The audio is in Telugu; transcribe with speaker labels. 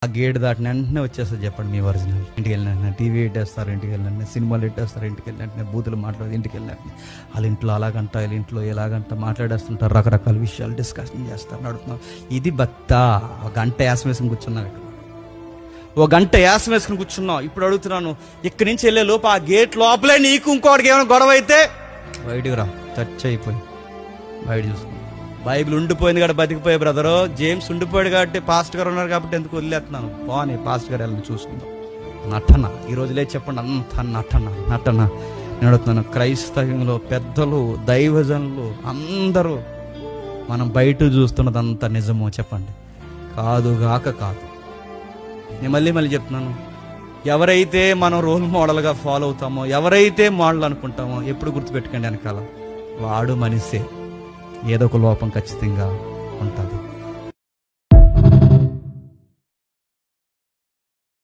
Speaker 1: ఆ గేట్ దాటిన వెంటనే వచ్చేస్తారు. చెప్పండి మీ ఒరిజినల్. ఇంటికి వెళ్ళిన టీవీ పెట్టేస్తారు, ఇంటికి వెళ్ళిన సినిమాలు పెట్టేస్తారు, ఇంటికి వెళ్ళిన బూతులు మాట్లాడి ఇంటికి వెళ్ళిన వాళ్ళ ఇంట్లో అలాగంట, వీళ్ళ ఇంట్లో ఎలాగంట మాట్లాడేస్తుంటారు, రకరకాల విషయాలు డిస్కషన్ చేస్తారు, నడుపుతున్నారు. ఇది భక్త. ఒక గంట యాసం వేసుకుని కూర్చున్నాం ఇక్కడ, ఒక గంట యాసం వేసుకుని కూర్చున్నాం. ఇప్పుడు అడుగుతున్నాను, ఇక్కడి నుంచి వెళ్ళే లోపు ఆ గేట్ లోపలే నీకు ఇంకోటికి ఏమైనా గొడవ అయితే బయటకు రా, టచ్ అయిపోయి బయట చూసుకున్నాం. బైబిల్ ఉండిపోయింది కాబట్టి బతికిపోయే బ్రదరు. జేమ్స్ ఉండిపోయాడు కాబట్టి, పాస్టర్ గారు ఉన్నారు కాబట్టి ఎందుకు వదిలేస్తున్నాను. బాగున్నాయి పాస్టర్ గారు వెళ్ళి చూసుకుందాం. నటన ఈ రోజులే చెప్పండి, అంత నటన నటన. నేను అడుగుతున్నాను, క్రైస్తవ్యంలో పెద్దలు, దైవజనులు అందరూ మనం బయట చూస్తున్నదంతా నిజమో చెప్పండి? కాదుగాక కాదు. నేను మళ్ళీ చెప్తున్నాను, ఎవరైతే మనం రోల్ మోడల్గా ఫాలో అవుతామో, ఎవరైతే మోడల్ అనుకుంటామో, ఎప్పుడు గుర్తుపెట్టుకోండి, వెనకాల వాడు మనిషే, ఏదో ఒక లోపం ఖచ్చితంగా ఉంటుంది.